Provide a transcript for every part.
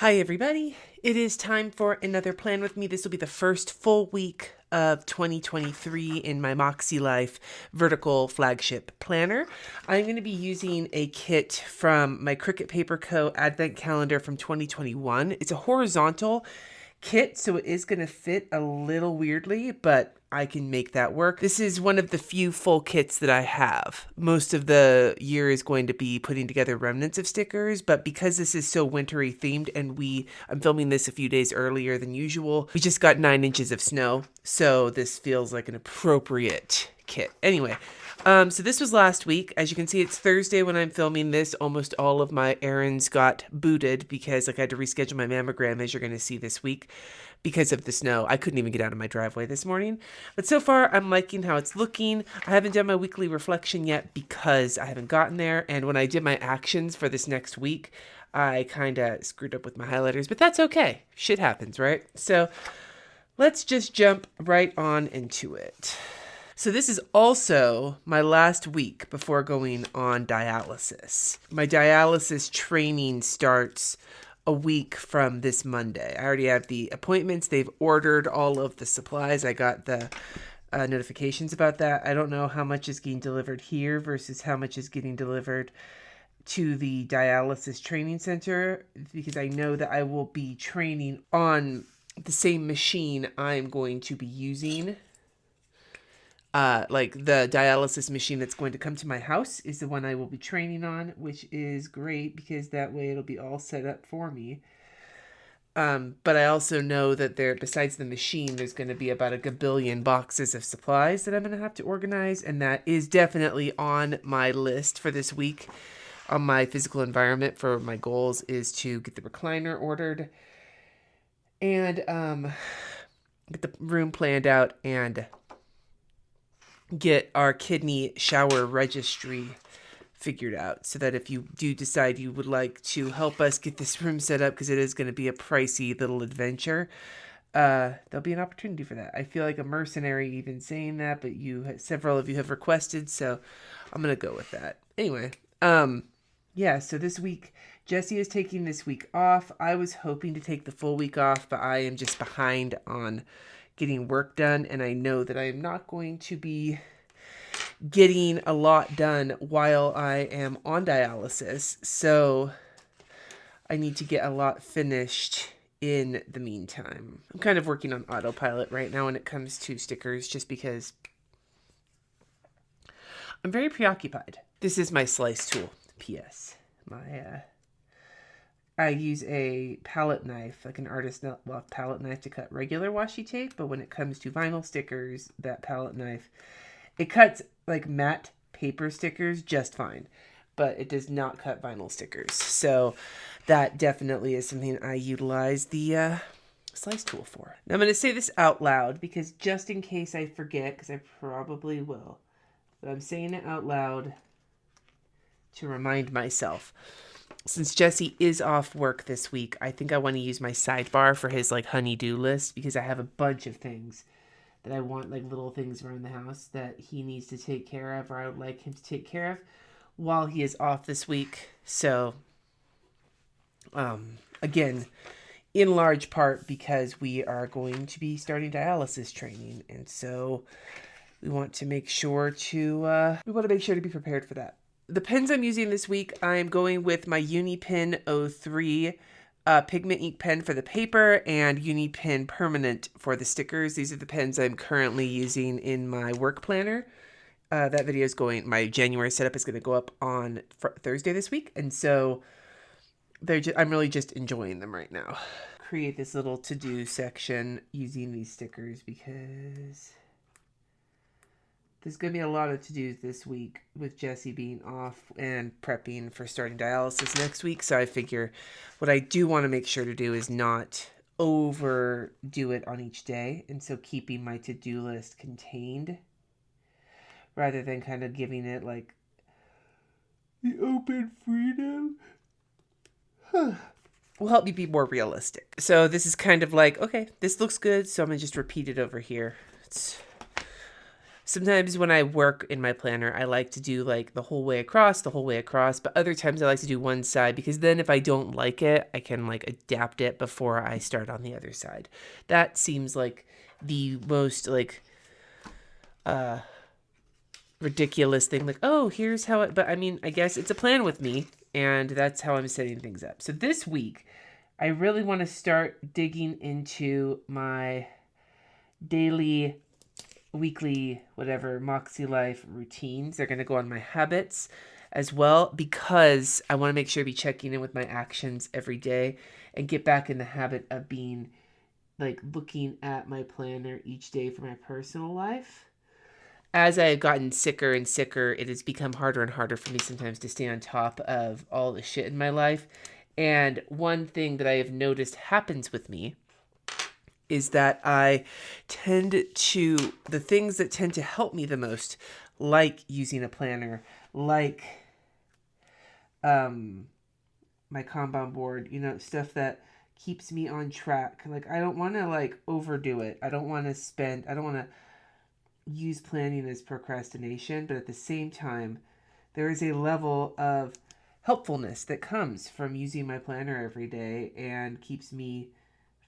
Hi everybody, it is time for another plan with me. This will be the first full week of 2023 in my MakseLife vertical flagship planner. I'm going to be using a kit from my Cricut Paper Co. Advent Calendar from 2021. It's a horizontal kit, so it is going to fit a little weirdly, but I can make that work. This is one of the few full kits that I have. Most of the year is going to be putting together remnants of stickers, but because this is so wintry themed and I'm filming this a few days earlier than usual, we just got 9 inches of snow, so this feels like an appropriate kit. Anyway, so this was last week. As you can see, it's Thursday when I'm filming this. Almost all of my errands got booted because I had to reschedule my mammogram, as you're going to see this week, because of the snow. I couldn't even get out of my driveway this morning. But so far, I'm liking how it's looking. I haven't done my weekly reflection yet because I haven't gotten there. And when I did my actions for this next week, I kind of screwed up with my highlighters, but that's okay. Shit happens, right? So let's just jump right on into it. So this is also my last week before going on dialysis. My dialysis training starts a week from this Monday. I already have the appointments. They've ordered all of the supplies. I got the notifications about that. I don't know how much is getting delivered here versus how much is getting delivered to the dialysis training center, because I know that I will be training on the same machine I'm going to be using. Like the dialysis machine that's going to come to my house is the one I will be training on, which is great because that way it'll be all set up for me. But I also know that besides the machine, there's going to be about a gabillion boxes of supplies that I'm going to have to organize. And that is definitely on my list for this week. On my physical environment for my goals is to get the recliner ordered and get the room planned out and get our kidney shower registry figured out, so that if you do decide you would like to help us get this room set up, because it is going to be a pricey little adventure, there'll be an opportunity for that. I feel like a mercenary even saying that, but several of you have requested, so I'm going to go with that. Anyway, yeah, so this week, Jessie is taking this week off. I was hoping to take the full week off, but I am just behind on getting work done, and I know that I am not going to be getting a lot done while I am on dialysis, so I need to get a lot finished in the meantime. I'm kind of working on autopilot right now when it comes to stickers, just because I'm very preoccupied. This is my slice tool. P.S. I use a palette knife, like an artist palette knife, to cut regular washi tape, but when it comes to vinyl stickers, that palette knife, it cuts like matte paper stickers just fine, but it does not cut vinyl stickers. So that definitely is something I utilize the slice tool for. Now I'm going to say this out loud, because just in case I forget, because I probably will, but I'm saying it out loud to remind myself. Since Jesse is off work this week, I think I want to use my sidebar for his honey-do list, because I have a bunch of things that I want, little things around the house that he needs to take care of, or I would like him to take care of while he is off this week. So, again, in large part because we are going to be starting dialysis training, and so we want to make sure to be prepared for that. The pens I'm using this week, I'm going with my Unipin 03 pigment ink pen for the paper and Unipin Permanent for the stickers. These are the pens I'm currently using in my work planner. That video is my January setup is going to go up on Thursday this week, and so I'm really just enjoying them right now. Create this little to-do section using these stickers, because there's going to be a lot of to-dos this week with Jesse being off and prepping for starting dialysis next week. So I figure what I do want to make sure to do is not overdo it on each day. And so keeping my to-do list contained rather than kind of giving it the open freedom will help me be more realistic. So this is kind of okay, this looks good, so I'm going to just repeat it over here. Sometimes when I work in my planner, I like to do like the whole way across, but other times I like to do one side because then if I don't like it, I can like adapt it before I start on the other side. That seems like the most like ridiculous thing. Like, oh, here's how it, but I mean, I guess it's a plan with me and that's how I'm setting things up. So this week, I really want to start digging into my daily, weekly, whatever, MakseLife routines. They're going to go on my habits as well because I want to make sure to be checking in with my actions every day and get back in the habit of being like looking at my planner each day for my personal life. As I have gotten sicker and sicker, it has become harder and harder for me sometimes to stay on top of all the shit in my life. And one thing that I have noticed happens with me is that I tend to, the things that tend to help me the most, like using a planner, like my Kanban board, stuff that keeps me on track. Like, I don't want to like overdo it. I don't want to use planning as procrastination, but at the same time, there is a level of helpfulness that comes from using my planner every day and keeps me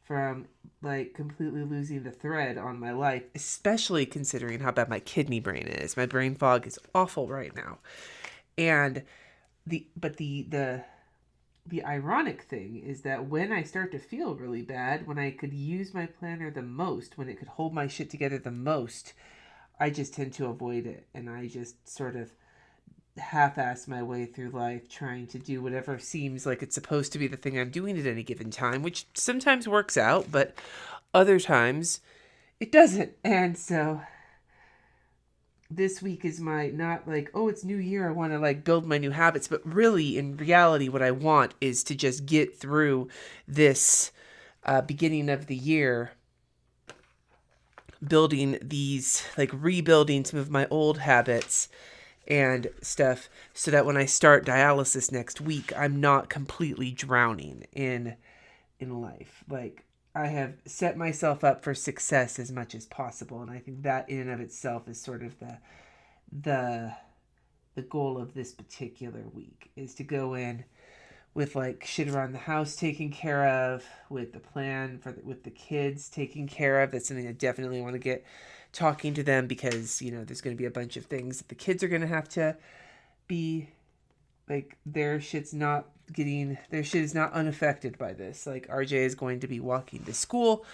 from like completely losing the thread on my life, especially considering how bad my kidney brain is. My brain fog is awful right now. And the ironic thing is that when I start to feel really bad, when I could use my planner the most, when it could hold my shit together the most, I just tend to avoid it. And I just sort of half-ass my way through life trying to do whatever seems like it's supposed to be the thing I'm doing at any given time, which sometimes works out, but other times it doesn't. And so this week is my, not like, oh, it's new year, I want to like build my new habits, but really in reality what I want is to just get through this beginning of the year, building these, like rebuilding some of my old habits and stuff so that when I start dialysis next week, I'm not completely drowning in life. Like, I have set myself up for success as much as possible, and I think that in and of itself is sort of the goal of this particular week, is to go in with like shit around the house taken care of, with the plan with the kids taken care of. That's something I definitely want to get talking to them because, there's going to be a bunch of things that the kids are going to have to be like, their shit is not unaffected by this. Like, RJ is going to be walking to school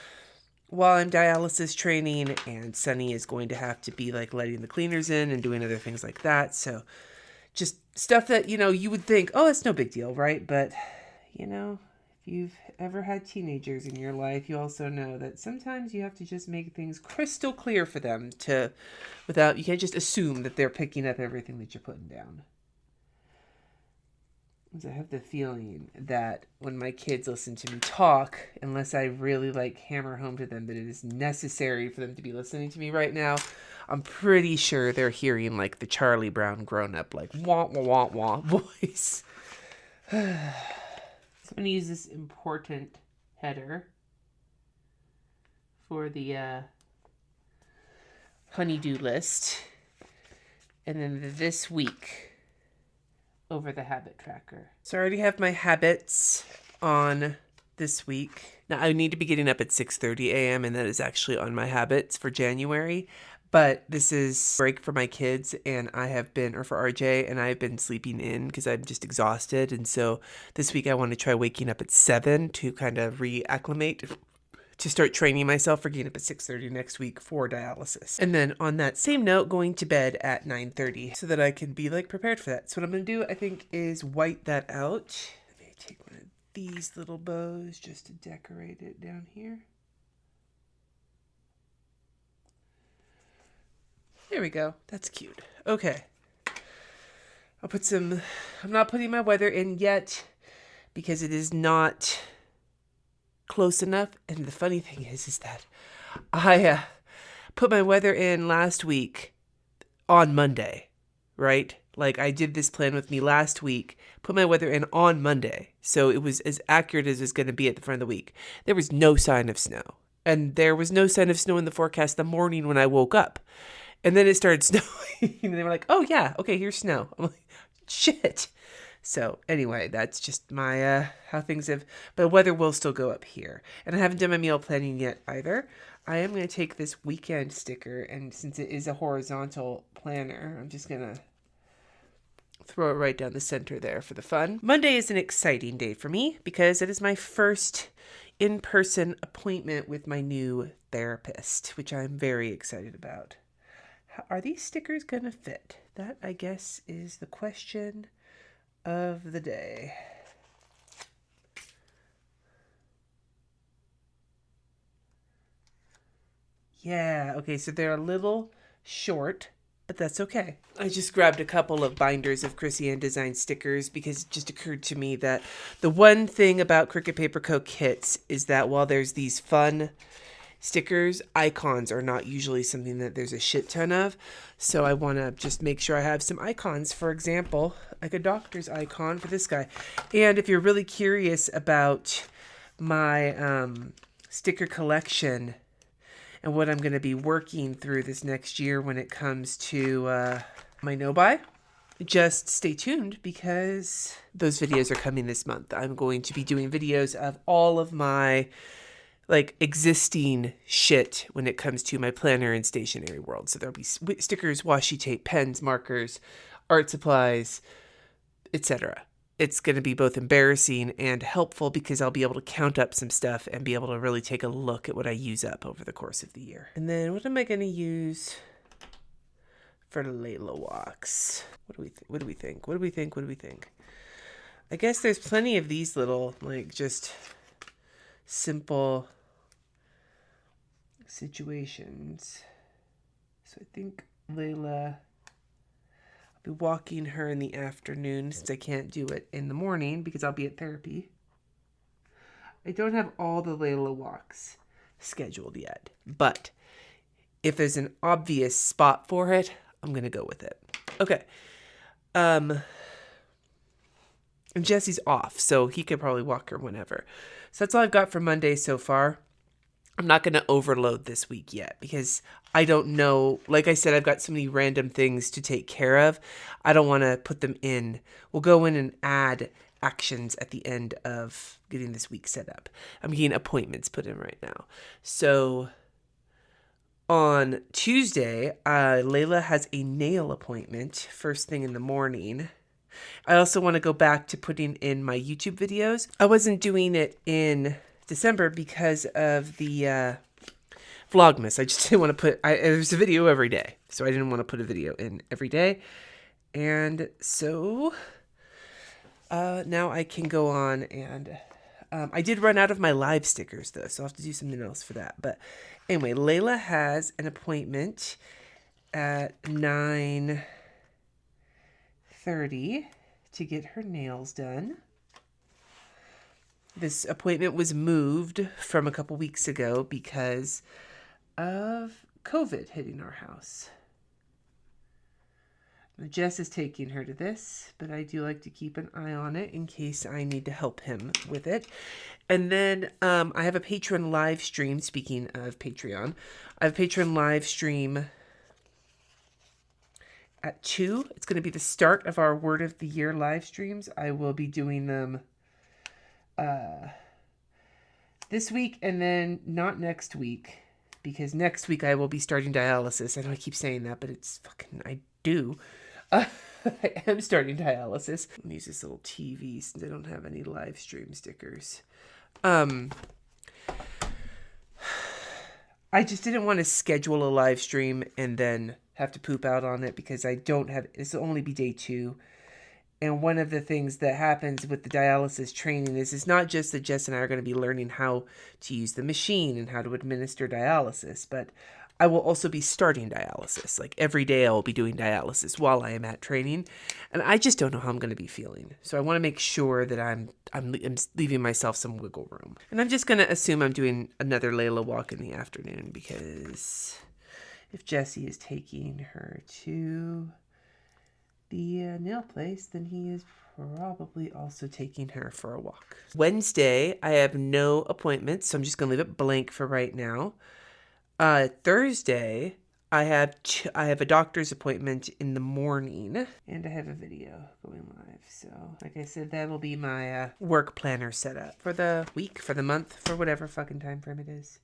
while I'm dialysis training, and Sunny is going to have to be like letting the cleaners in and doing other things like that. So just stuff that, you would think, oh, it's no big deal, right? But, if you've ever had teenagers in your life, you also know that sometimes you have to just make things crystal clear for them you can't just assume that they're picking up everything that you're putting down. I have the feeling that when my kids listen to me talk, unless I really like hammer home to them that it is necessary for them to be listening to me right now, I'm pretty sure they're hearing like the Charlie Brown grown-up, like wah wah wah wah voice. So I'm going to use this important header for the honeydew list. And then this week over the habit tracker. So I already have my habits on this week. Now I need to be getting up at 6:30 a.m. and that is actually on my habits for January. But this is break for my kids and for RJ, and I've been sleeping in because I'm just exhausted. And so this week I want to try waking up at 7 to kind of reacclimate, to start training myself for getting up at 6:30 next week for dialysis. And then on that same note, going to bed at 9:30 so that I can be like prepared for that. So what I'm going to do, I think, is white that out. Let me take one of these little bows just to decorate it down here. There we go. That's cute. Okay. I'm not putting my weather in yet because it is not close enough. And the funny thing is that I put my weather in last week on Monday, right? Like, I did this plan with me last week, put my weather in on Monday. So it was as accurate as it's going to be at the front of the week. There was no sign of snow. And there was no sign of snow in the forecast the morning when I woke up. And then it started snowing. And they were like, oh yeah, okay, here's snow. I'm like, shit. So anyway, that's just my how things have, but weather will still go up here. And I haven't done my meal planning yet either. I am going to take this weekend sticker, and since it is a horizontal planner, I'm just going to throw it right down the center there for the fun. Monday is an exciting day for me because it is my first in-person appointment with my new therapist, which I'm very excited about. Are these stickers going to fit? That, I guess, is the question of the day. Yeah, okay, so they're a little short, but that's okay. I just grabbed a couple of binders of Chrissy Ann Design stickers because it just occurred to me that the one thing about Cricut Paper Co. kits is that while there's these fun stickers, icons are not usually something that there's a shit ton of. So I want to just make sure I have some icons. For example, like a doctor's icon for this guy. And if you're really curious about my sticker collection and what I'm going to be working through this next year when it comes to my no-buy, just stay tuned because those videos are coming this month. I'm going to be doing videos of all of my like existing shit when it comes to my planner and stationery world. So there'll be stickers, washi tape, pens, markers, art supplies, etc. It's going to be both embarrassing and helpful because I'll be able to count up some stuff and be able to really take a look at what I use up over the course of the year. And then what am I going to use for Layla walks? What do we think? What do we think? I guess there's plenty of these little, like, just simple situations. So I think Layla, I'll be walking her in the afternoon since I can't do it in the morning because I'll be at therapy. I don't have all the Layla walks scheduled yet, but if there's an obvious spot for it, I'm going to go with it. Okay. And Jesse's off, so he could probably walk her whenever. So that's all I've got for Monday so far. I'm not going to overload this week yet because I don't know. Like I said, I've got so many random things to take care of. I don't want to put them in. We'll go in and add actions at the end of getting this week set up. I'm getting appointments put in right now. So on Tuesday, Layla has a nail appointment first thing in the morning. I also want to go back to putting in my YouTube videos. I wasn't doing it in December because of the Vlogmas. I just didn't want to put, there's a video every day. So I didn't want to put a video in every day. And so now I can go on and I did run out of my live stickers though. So I'll have to do something else for that. But anyway, Layla has an appointment at 9:30 to get her nails done. This appointment was moved from a couple weeks ago because of COVID hitting our house. Jess is taking her to this, but I do like to keep an eye on it in case I need to help him with it. And then I have a Patreon live stream. Speaking of Patreon, I have a Patreon live stream at 2. It's going to be the start of our Word of the Year live streams. I will be doing them this week and then not next week because next week I will be starting dialysis. I know I keep saying that, but it's fucking, I do. I am starting dialysis. I'm gonna use this little TV since I don't have any live stream stickers. I just didn't want to schedule a live stream and then have to poop out on it because I don't have, this will only be day 2. And one of the things that happens with the dialysis training is it's not just that Jess and I are going to be learning how to use the machine and how to administer dialysis, but I will also be starting dialysis. Like every day I will be doing dialysis while I am at training. And I just don't know how I'm going to be feeling. So I want to make sure that I'm leaving myself some wiggle room. And I'm just going to assume I'm doing another Layla walk in the afternoon because if Jesse is taking her to the nail place, then he is probably also taking her for a walk. Wednesday, I have no appointments, so I'm just going to leave it blank for right now. Thursday, I have a doctor's appointment in the morning, and I have a video going live. So, like I said, that'll be my work planner setup for the week, for the month, for whatever fucking time frame it is.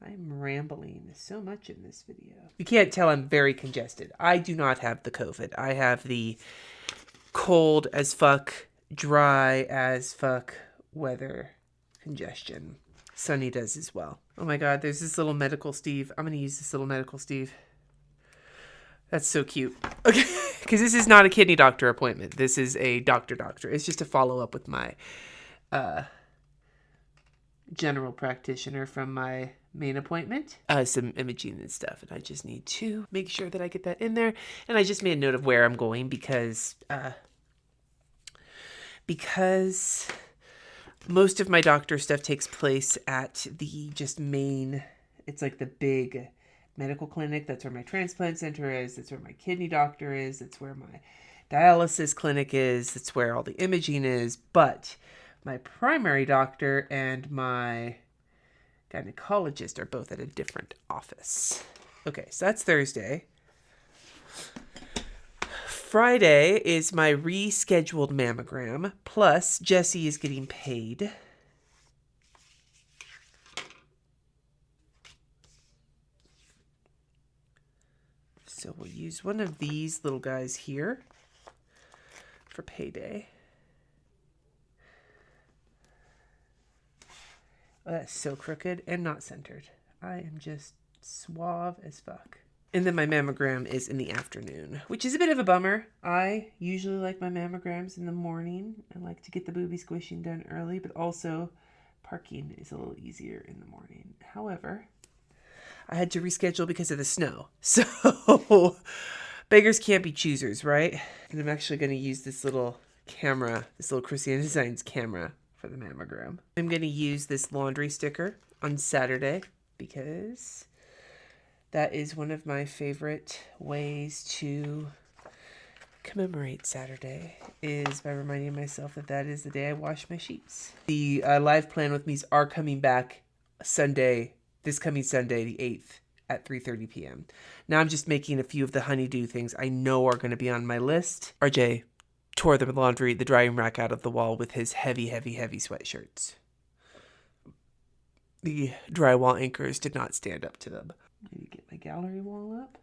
I'm rambling so much in this video. You can't tell I'm very congested. I do not have the COVID. I have the cold as fuck, dry as fuck weather congestion. Sunny does as well. Oh my God, there's this little medical Steve. I'm going to use this little medical Steve. That's so cute. Okay, because this is not a kidney doctor appointment. This is a doctor. It's just a follow-up with my general practitioner from my main appointment. Some imaging and stuff, and I just need to make sure that I get that in there. And I just made a note of where I'm going because most of my doctor stuff takes place at the just main, it's like the big medical clinic. That's where my transplant center is. That's where my kidney doctor is. That's where my dialysis clinic is. That's where all the imaging is. But my primary doctor and my gynecologist are both at a different office. Okay, so that's Thursday. Friday is my rescheduled mammogram, plus Jessie is getting paid. So we'll use one of these little guys here for payday. Oh, that's so crooked and not centered. I am just suave as fuck. And then my mammogram is in the afternoon, which is a bit of a bummer. I usually like my mammograms in the morning. I like to get the booby squishing done early, but also parking is a little easier in the morning. However, I had to reschedule because of the snow. So beggars can't be choosers, right? And I'm actually going to use this little camera, this little Christiana Designs camera for the mammogram. I'm going to use this laundry sticker on Saturday because that is one of my favorite ways to commemorate Saturday, is by reminding myself that that is the day I wash my sheets. The live plan with me's are coming back Sunday, this coming Sunday, the 8th at 3:30 p.m. Now I'm just making a few of the honeydew things I know are going to be on my list. RJ tore the drying rack out of the wall with his heavy sweatshirts. The drywall anchors did not stand up to them. Maybe get my gallery wall up.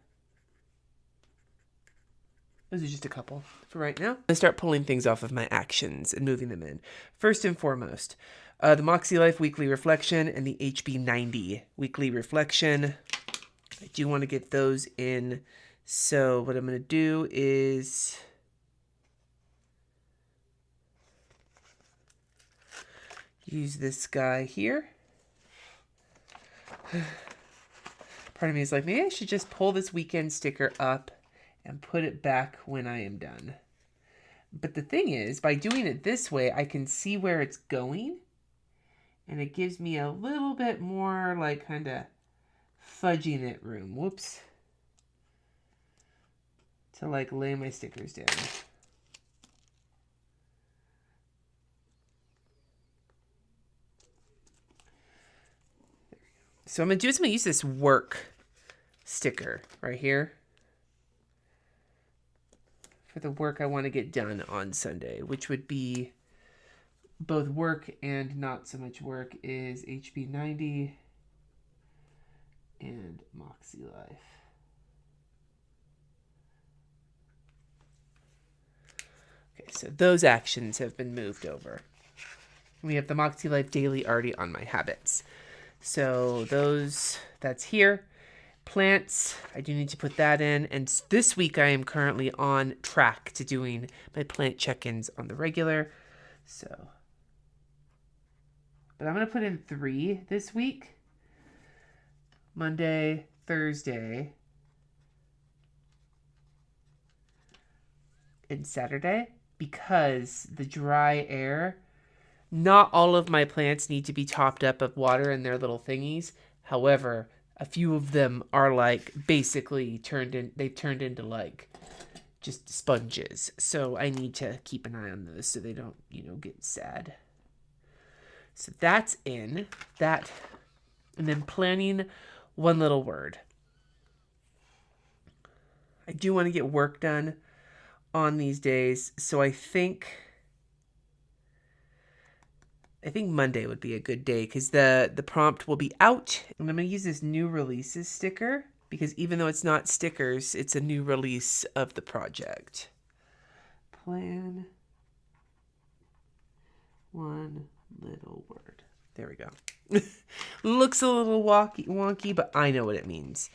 Those are just a couple for right now. I'm going to start pulling things off of my actions and moving them in. First and foremost, the MakseLife Weekly Reflection and the HB90 Weekly Reflection. I do want to get those in. So what I'm going to do is use this guy here. Part of me is like, maybe I should just pull this weekend sticker up and put it back when I am done. But the thing is, by doing it this way, I can see where it's going. And it gives me a little bit more, like, kind of fudging it room. Whoops. To, like, lay my stickers down. So I'm going to do is I'm going to use this work sticker right here for the work I want to get done on Sunday, which would be both work and not so much work, is HB90 and MakseLife. Okay, so those actions have been moved over. We have the MakseLife Daily already on my habits. So that's here. Plants, I do need to put that in. And this week I am currently on track to doing my plant check-ins on the regular. So, but I'm going to put in 3 this week. Monday, Thursday, and Saturday. Because the dry air, not all of my plants need to be topped up of water in their little thingies. However, a few of them are like basically turned into like just sponges. So I need to keep an eye on those so they don't, get sad. So that's in that. And then planning one little word. I do want to get work done on these days, so I think Monday would be a good day because the prompt will be out. And I'm going to use this new releases sticker because even though it's not stickers, it's a new release of the project. Plan one little word. There we go. Looks a little wonky, but I know what it means.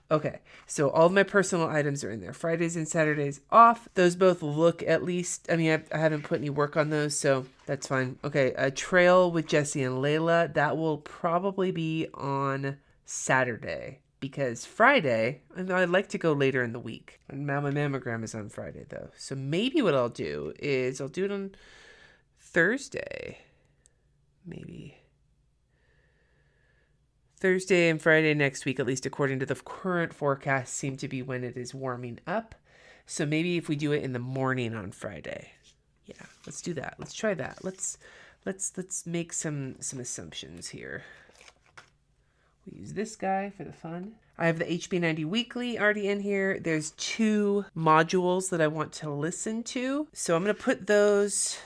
Okay, so all of my personal items are in there. Fridays and Saturdays off. Those both look at least, I mean, I haven't put any work on those, so that's fine. Okay, a trail with Jesse and Layla. That will probably be on Saturday because Friday, I'd like to go later in the week. And now my mammogram is on Friday, though. So maybe what I'll do is I'll do it on Thursday. Maybe Thursday and Friday next week, at least according to the current forecast, seem to be when it is warming up. So maybe if we do it in the morning on Friday. Yeah, let's do that. Let's try that. Let's make some assumptions here. We use this guy for the fun. I have the HB90 Weekly already in here. There's 2 modules that I want to listen to. So I'm going to put those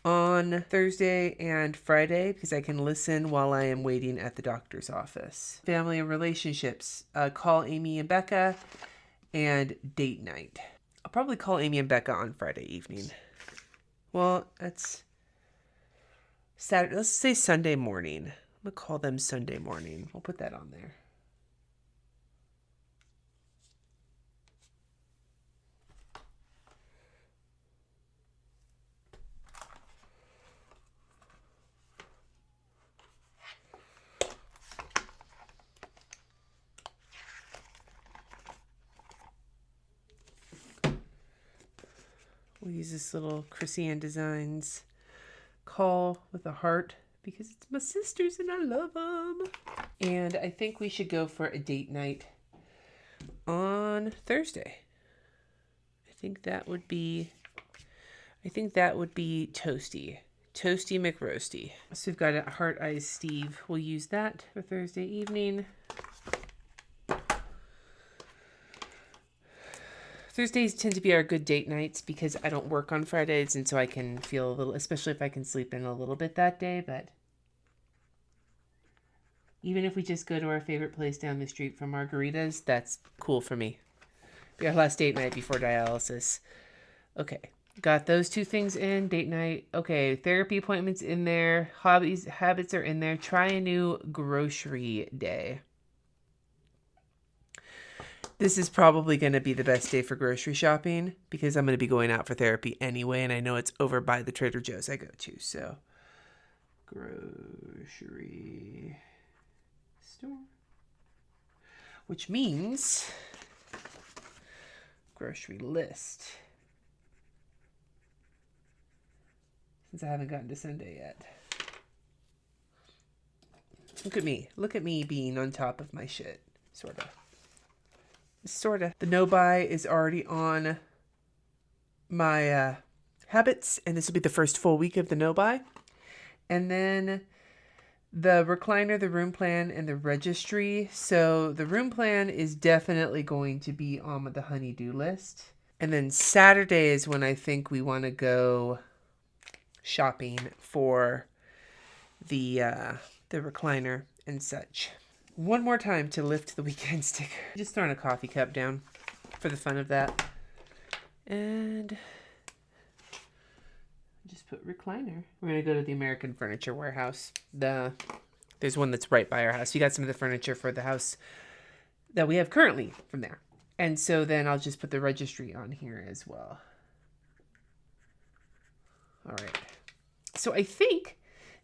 on Thursday and Friday because I can listen while I am waiting at the doctor's office. Family and relationships. Call Amy and Becca and date night. I'll probably call Amy and Becca on Friday evening. Well, that's Saturday. Let's say Sunday morning. I'm going to call them Sunday morning. We'll put that on there. We'll use this little Chrissy Ann Designs call with a heart because it's my sisters and I love them. And I think we should go for a date night on Thursday. I think that would be Toasty. Toasty McRoasty. So we've got a Heart Eyes Steve. We'll use that for Thursday evening. Thursdays tend to be our good date nights because I don't work on Fridays, and so I can feel a little, especially if I can sleep in a little bit that day. But even if we just go to our favorite place down the street for margaritas, that's cool for me. Be our last date night before dialysis. Okay, got those 2 things in. Date night. Okay, therapy appointments in there. Habits are in there. Try a new grocery day. This is probably going to be the best day for grocery shopping because I'm going to be going out for therapy anyway, and I know it's over by the Trader Joe's I go to. So, grocery store, which means grocery list. Since I haven't gotten to Sunday yet. Look at me. Look at me being on top of my shit, sort of. The no-buy is already on my habits, and this will be the first full week of the no-buy. And then the recliner, the room plan, and the registry. So the room plan is definitely going to be on the honey-do list. And then Saturday is when I think we want to go shopping for the recliner and such. One more time to lift the weekend sticker. Just throwing a coffee cup down for the fun of that. And just put recliner. We're going to go to the American Furniture Warehouse. There's one that's right by our house. We got some of the furniture for the house that we have currently from there. And so then I'll just put the registry on here as well. All right. So I think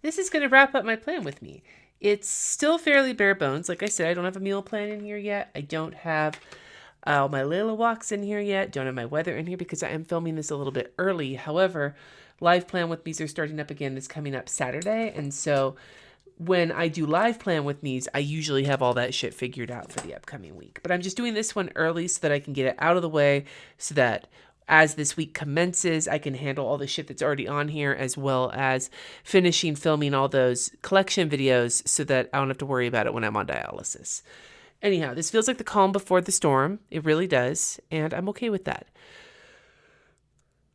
this is going to wrap up my plan with me. It's still fairly bare bones. Like I said, I don't have a meal plan in here yet. I don't have my Layla walks in here yet. Don't have my weather in here because I am filming this a little bit early. However, live plan with me's are starting up again. This coming up Saturday. And so when I do live plan with me's, I usually have all that shit figured out for the upcoming week. But I'm just doing this one early so that I can get it out of the way so that as this week commences, I can handle all the shit that's already on here, as well as finishing filming all those collection videos so that I don't have to worry about it when I'm on dialysis. Anyhow, this feels like the calm before the storm. It really does. And I'm okay with that.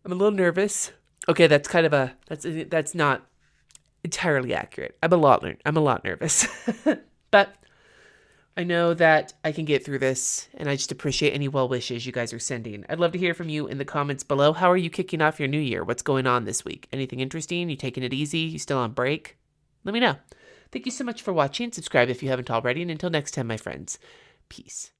I'm a little nervous. Okay, that's not entirely accurate. I'm a lot nervous. But I know that I can get through this, and I just appreciate any well wishes you guys are sending. I'd love to hear from you in the comments below. How are you kicking off your new year? What's going on this week? Anything interesting? You taking it easy? You still on break? Let me know. Thank you so much for watching. Subscribe if you haven't already, and until next time, my friends, peace.